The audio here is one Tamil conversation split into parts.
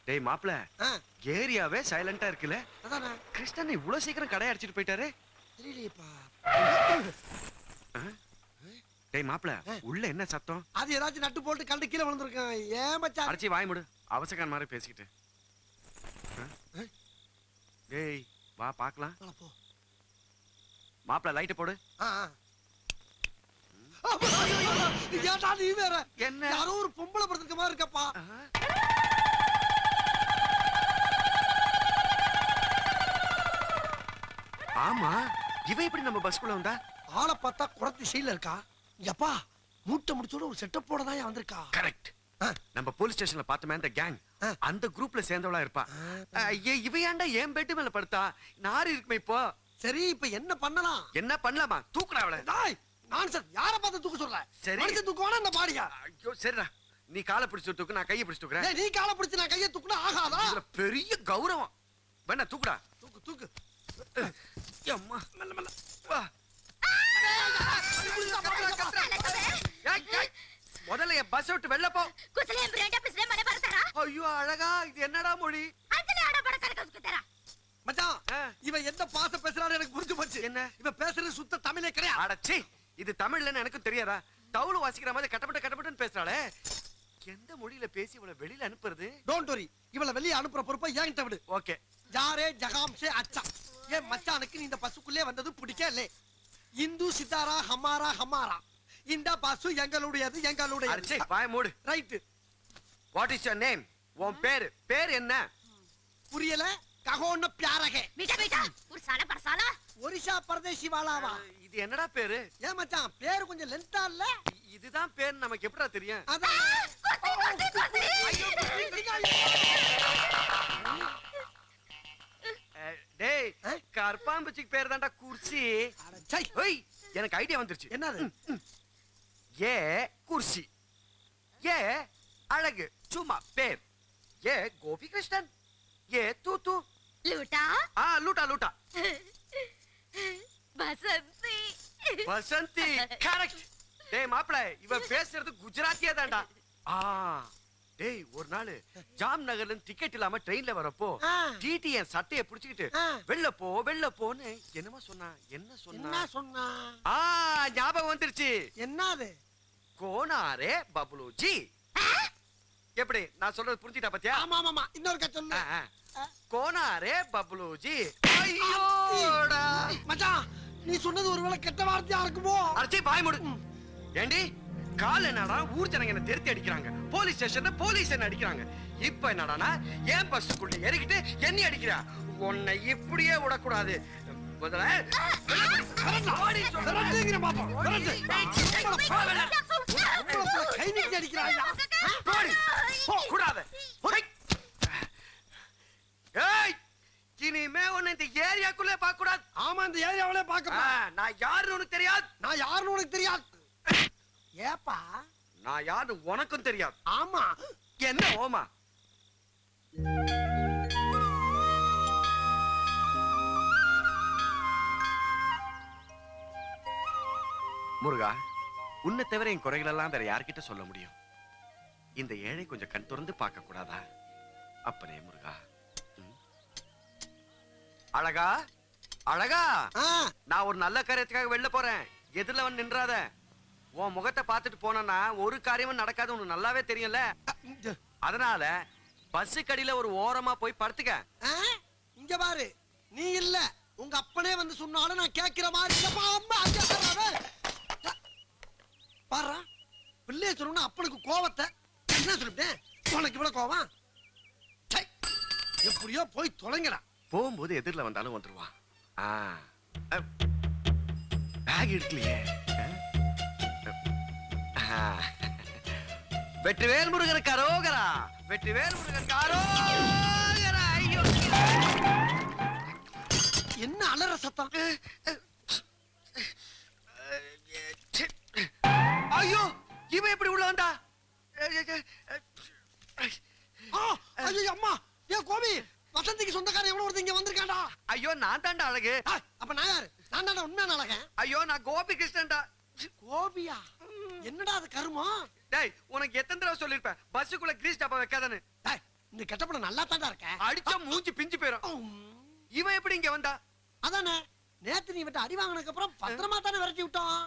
டேய் மாப்ள ஏரியாவே சைலண்டா இருக்குல அதானே கிருஷ்ணன் இவ்வளவு சீக்கிரம் கடை அடிச்சிட்டு போயிட்டாரு தெரியலையேப்பா டேய் மாப்ள உள்ள என்ன சத்தம் அது ஏதாச்சும் நட்டு போட்டு கண்டு கீழே விழுந்திருக்கான் ஏன் மச்சான் அடிச்சி வாய் மூடு அவசகான் மாதிரி பேசிக்கிட்டு டேய் வா பார்க்கலாம் போ மாப்ள லைட் போடு ஏடா நீ வேற என்ன யாரோ ஒரு பொம்பளை படுத்துக்க மாதிரி இருக்கப்பா ஆமா இவ எப்படி நம்ம பஸ்க்குள்ள வந்தா ஆளை பார்த்தா குளத்து சைடுல இருக்கா எப்பா மூட்டை முடிச்சோட ஒரு செட்டப் போட தான் வந்திருக்கா கரெக்ட் நம்ம போலீஸ் ஸ்டேஷன்ல பார்த்தோமே அந்த கேங் அந்த குரூப்ல சேர்ந்தவளா இருப்பா இவ ஏன்டா ஏன் பெட் மேல படுத்தா நாரி இருக்குமே இப்போ சரி இப்ப என்ன பண்ணலாம் என்ன பண்ணலாமா தூக்குறா அவளை டேய் நான் சார் யார பார்த்து தூக்க சொல்ற சரி மனுஷன் தூக்குவானா இந்த பாடியா ஐயோ சரிடா நீ காலை பிடிச்சு தூக்கு நான் கையை பிடிச்சு தூக்குறேன் நீ காலை பிடிச்சு நான் கையை தூக்குனா ஆகாதா இதுல பெரிய கௌரவம் வேணா தூக்குடா தூக்கு தூக்கு அம்மா மெல்ல மெல்ல வா முதல்ல என் பஸ் விட்டு வெளில போ ஐயோ அழகா இது என்னடா மொழி மச்சான் இவன் என்ன பாச பேசுறாரு எனக்கு புரிஞ்சு போச்சு என்ன இவன் பேசுறது சுத்த தமிழே கிடையாது அடச்சி இது தமிழ்லன்னு எனக்கு தெரியாதா தவுளு வாசிக்கிற மாதிரி கட்டப்பட்டு பேசுறாளே எந்த மொழியில பேசி இவளை வெளியில அனுப்புறது டோன்ட் வரி இவளை வெளிய அனுப்புற பொறுப்பை என்கிட்ட விடு ஓகே ஜாரே ஜகாம்சே அச்சா ஏன் மச்சானுக்கு நீ இந்த பஸ்ஸுக்குள்ளே வந்தது பிடிக்கல இந்து சித்தாரா ஹமாரா ஹமாரா இந்த பஸ் எங்களுடையது எங்களுடையது அடச்சி வாய் மூடு right what is your name உன் பேர் என்ன புரியல ககோன்ன பியாரகே மீட்டா மீட்டா ஒரு சால பரசால ஒரிஷா பரதேசி வாலாவா இது என்னடா பேரு ஏன் மச்சான் பேரு கொஞ்சம் லென்த்தா இல்ல இதுதான் பேர் நமக்கு எப்படா தெரியும் அதான் டேய் கர்பாம்பச்சிக்கு பேர் தான்டா குர்சி அடச்சை ஓய் எனக்கு ஐடியா வந்துருச்சு என்னது ஏ குர்சி ஏ அழகு சும்மா பேர் ஏ கோபி கிருஷ்ணன் ஏ தூ லூட்டா லூட்டா லூட்டா பசந்தி வசந்தி கரெக்ட் டேய் மாப்ள இவ பேசுறது குஜராத்தியே தான்டா டேய் ஒரு நாள் ஜாம் நகர்ல இருந்து டிக்கெட் இல்லாம ட்ரெயின்ல வரப்போ டிடி என் சட்டையை புடிச்சிட்டு வெளில போன்னு என்னமா சொன்னா என்ன சொன்னா ஞாபகம் வந்துருச்சு என்னது கோனாரே பப்ளுஜி எப்படி நான் சொல்றது புரிஞ்சிட்டா பாத்தியா ஆமா ஆமா இன்னொரு சொல்லு கோனாரே பப்ளுஜி ஐயோடா மச்சான் நீ சொன்னது ஒருவேளை கெட்ட வார்த்தையா இருக்குமோ அடச்சி பாய் மூடு ஏண்டி கால் என்னடா ஊர் ஜனங்க என்ன திருத்தி அடிக்கிறாங்க போலீஸ் ஸ்டேஷன்ல போலீஸ் என்ன அடிக்கிறாங்க இப்ப என்னடானா ஏன் பஸ்ஸுக்குள்ள ஏறிக்கிட்டு என்னை அடிக்கிறா உன்னை இப்படியே விடக்கூடாது கை நீட்டி அடிக்கிறாயா கூடாது இனிமே உன்னை இந்த ஏரியாக்குள்ளே பார்க்க கூடாது ஆமா இந்த ஏரியாவிலே பார்க்க நான் யாருன்னு உனக்கு தெரியாது நான் யாருன்னு உனக்கு தெரியாது ஏப்பா நான் யாரு உனக்கும் தெரியாது ஆமா என்ன ஓமா முருகா உன்னை தவிர என் குறைகள் எல்லாம் வேற யார்கிட்ட சொல்ல முடியும் இந்த ஏழை கொஞ்சம் கண் திறந்து பார்க்க கூடாதா அப்பனே முருகா அழகா அழகா நான் ஒரு நல்ல காரியத்துக்காக வெளில போறேன் எதிரில வந்து நின்றாத உன் முகத்தை பார்த்துட்டு போனா ஒரு காரியமும் நடக்காது உனக்கு நல்லாவே தெரியும்ல அதனால பஸ் கடியில ஒரு ஓரமா போய் படுத்துக்க இங்க பாரு நீ இல்ல உங்க அப்பனே வந்து சொன்னாலும் நான் கேட்கிற மாதிரி பாரு பிள்ளைய சொல்லணும் அப்பனுக்கு கோவத்தை என்ன சொல்லிட்டேன் உனக்கு இவ்வளவு கோவம் எப்படியோ போய் தொலைங்கடா போகும்போது எதிரில வந்தாலும் வந்துருவான் பேக் எடுக்கலையே வெற்றிவேல் முருகனுக்கு அரோகரா வெற்றிவேல் முருகனுக்கு அரோகரா ஐயோ என்ன அலற சத்தம் ஐயோ இவன் எப்படி உள்ள வந்தா ஐயோ அம்மா ஏ கோபி வசந்திக்கு சொந்தக்காரன் எவ்வளவு ஒருத்தங்க வந்திருக்காண்டா ஐயோ நான் தாண்டா அழகு அப்ப நான் யாரு நான் தாண்டா உண்மையான அழகன் ஐயோ நான் கோபி கிருஷ்ணன்டா கோபியா என்னடா அது கருமம் டேய் உனக்கு எத்தனை தடவை சொல்லிருப்பேன் பஸ்ஸுக்குள்ள கிரீஸ் டப்பா வைக்காதன்னு இந்த கெட்டப்பட நல்லா தாண்டா இருக்க. அடிச்சா மூஞ்சி பிஞ்சு போயிரும். இவன் எப்படி இங்க வந்தா? அதானே நேத்து நீ விட்டு அடி வாங்கினதுக்கு அப்புறம் பத்திரமா தானே விரட்டி விட்டோம்.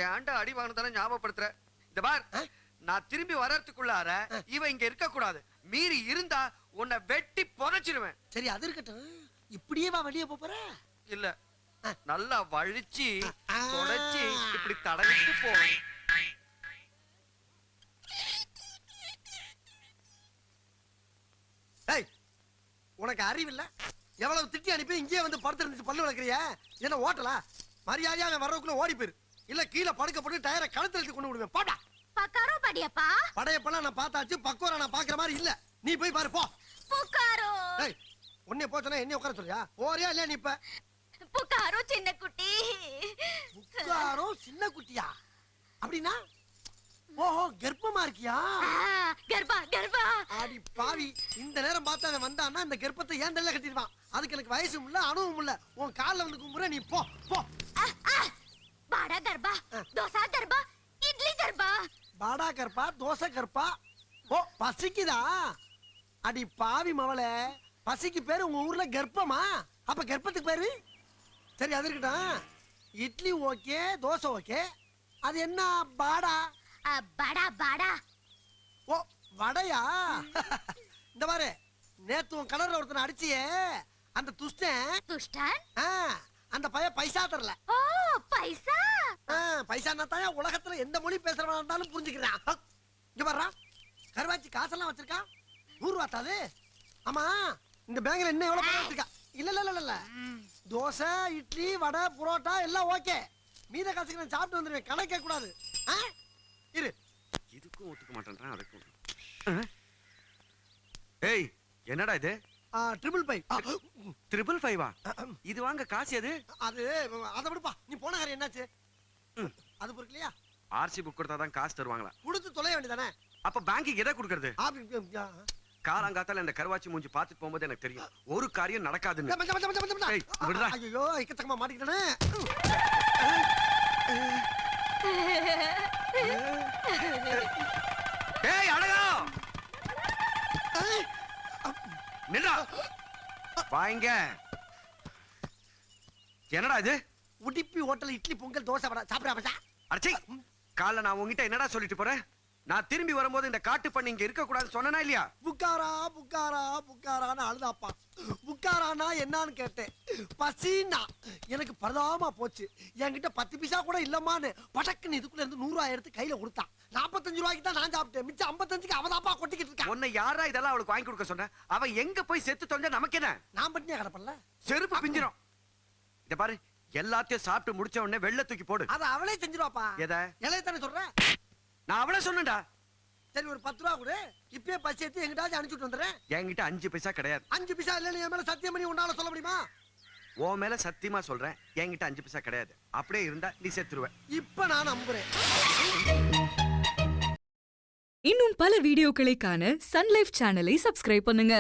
ஏன்டா அடி வாங்கினதால ஞாபகப்படுத்துற? இந்த பார், நான் திரும்பி வர்றதுக்குள்ளார இவன் இங்க இருக்க கூடாது. மீறி இருந்தா உன்னை வெட்டி புதைச்சிருவேன். சரி அது இருக்கட்டும், இப்படியே வா வெளியே போற. இல்ல, நல்லா வழிச்சு தொடச்சி இப்படி தடவிட்டு போவேன். ஏய், உனக்கு அறிவில்ல? எவ்வளவு திட்டி அனுப்பி இங்கேயே வந்து படுத்து இருந்துச்சு பல்லு வளர்க்குறிய? என்ன ஓட்டலா? மரியாதையா அவன் வர்றதுக்குள்ள ஓடி போயிரு. இல்ல கீழே படுக்க போட்டு டயரை கழுத்துல எடுத்து கொண்டு விடுவேன். போடா. பக்காரோ படியப்பா. படையப்பெல்லாம் நான் பார்த்தாச்சு, பக்குவரா நான் பாக்குற மாதிரி இல்ல. நீ போய் பாரு போ. புக்காரோ. ஏய், உன்னை போச்சனா என்ன உட்கார சொல்றியா? போறியா இல்லையா நீ இப்ப? புக்காரோ சின்ன குட்டி. புக்காரோ சின்ன குட்டியா? அப்படின்னா ஓஹோ கர்ப்பமா இருக்கியா? கர்ப்பா கர்ப்பா. ஆடி பாவி, இந்த நேரம் பார்த்து அவன் வந்தான்னா இந்த கர்ப்பத்தை ஏன் தள்ள கட்டிடுவான். அதுக்கு எனக்கு வயசும் இல்ல அனுபவம் இல்ல. உன் கால்ல வந்து கும்புற, நீ போ போ. பாடா கர்ப்பா, தோசா கர்ப்பா, இட்லி கர்ப்பா. பாடா கர்ப்பா, தோசை கர்ப்பா. ஓ பசிக்குதா? அடி பாவி மவளே, பசிக்கு பேரு உங்க ஊர்ல கர்ப்பமா? அப்ப கர்ப்பத்துக்கு பேரு? சரி அது இருக்கட்டும். Idli okay, dosa okay. அது என்ன பாடா? பாடா பாடா. ஓ வடையா? இந்த பாரு, நேத்து உன் கலர்ல ஒருத்தனை அடிச்சியே, அந்த துஷ்டன் துஷ்டன். அந்த பையன் பைசா தரல. ஓ பைசா. பைசான்னா தான் உலகத்துல எந்த மொழி பேசுறவனா இருந்தாலும் புரிஞ்சுக்கிறான். இங்க பாரு, கருவாச்சி காசெல்லாம் வச்சிருக்கா. 100 ரூபா தாது. ஆமா, இந்த பேங்க்ல என்ன எவ்வளவு பணம் வச்சிருக்கா? இல்ல இல்ல இல்ல இல்ல, தோசை இட்லி வடை புரோட்டா எல்லாம் ஓகே. மீத காசுக்கு நான் சாப்பிட்டு வந்துருவேன், கணக்கே கூடாது. இரு. இதுக்கும் ஒத்துக்க மாட்டேன்றான், அதுக்கும். ஏய், என்னடா இது? 555. 555. இது வாங்க காசு எது? அது அதை விடுப்பா, நீ போன காரியம் என்னாச்சு? அது பொறுக்கலையா? ஆர்சி புக் கொடுத்தா தான் காசு தருவாங்களா? கொடுத்து தொலைய வேண்டியதானே. அப்ப பேங்க்குக்கு எதை கொடுக்கறது? காலங்காத்தால இந்த கருவாச்சி மூஞ்சி பார்த்துட்டு போகும்போது எனக்கு தெரியும் ஒரு காரியம் நடக்காதுன்னு. ஏய், விடுடா. ஐயோ இக்கச்சக்கமா மாட்டிக்கிட்டேனே. ஏய் அழகா, நில்லா. வாங்க. என்னடா இது? உடிப்பி ஹோட்டல் இட்லி பொங்கல் தோசை வடை சாப்பிடாம. அடச்சை, காலைல நான் உங்ககிட்ட என்னடா சொல்லிட்டு போறேன்? நான் திரும்பி வரும்போது இந்த காட்டு பண்ணி இங்க இருக்க கூடாதுன்னு சொன்னனா இல்லையா? புக்காரா புக்காரா புக்காரான்னு அழுதாப்பா. புக்காரானா என்னன்னு கேட்டேன். பசின்னா எனக்கு பரதாம போச்சு. என்கிட்ட 10 பைசா கூட இல்லம்மான்னு படக்குன்னு இதுக்குள்ள இருந்து 100 ரூபாய் எடுத்து கையில கொடுத்தான். 45 ரூபாய்க்கு தான் நான் சாப்பிட்டேன், மிச்சம் 55க்கு அவதாப்பா கொட்டிக்கிட்டு இருக்கா. உன்னை யாரா இதெல்லாம் அவளுக்கு வாங்கி கொடுக்க சொன்ன? அவ எங்க போய் செத்து தொலைஞ்சா நமக்கு என்ன? நான் பட்டினியா கிடப்பல, செருப்பு பிஞ்சிரும். இத பாரு, எல்லாத்தையும் சாப்பிட்டு முடிச்ச உடனே வெள்ள தூக்கி போடு. அத அவளே செஞ்சிருவாப்பா. எதை? இலைய தானே சொல்றேன். நான் அவளே சொன்னேன்டா. சரி ஒரு 10 ரூபா கொடு, இப்பயே பசி எடுத்து எங்கிட்டாச்சும் அனுப்பிச்சுட்டு வந்துடுறேன். என்கிட்ட 5 பைசா கிடையாது. 5 பைசா இல்லன்னு என் மேல சத்தியம் பண்ணி உன்னால சொல்ல முடியுமா? உன் மேல சத்தியமா சொல்றேன், என்கிட்ட 5 பைசா கிடையாது. அப்படியே இருந்தா நீ செத்துருவ. இப்ப நான் நம்புறேன். இன்னும் பல வீடியோக்களை காண சன் லைஃப் சேனலை சப்ஸ்கிரைப் பண்ணுங்க.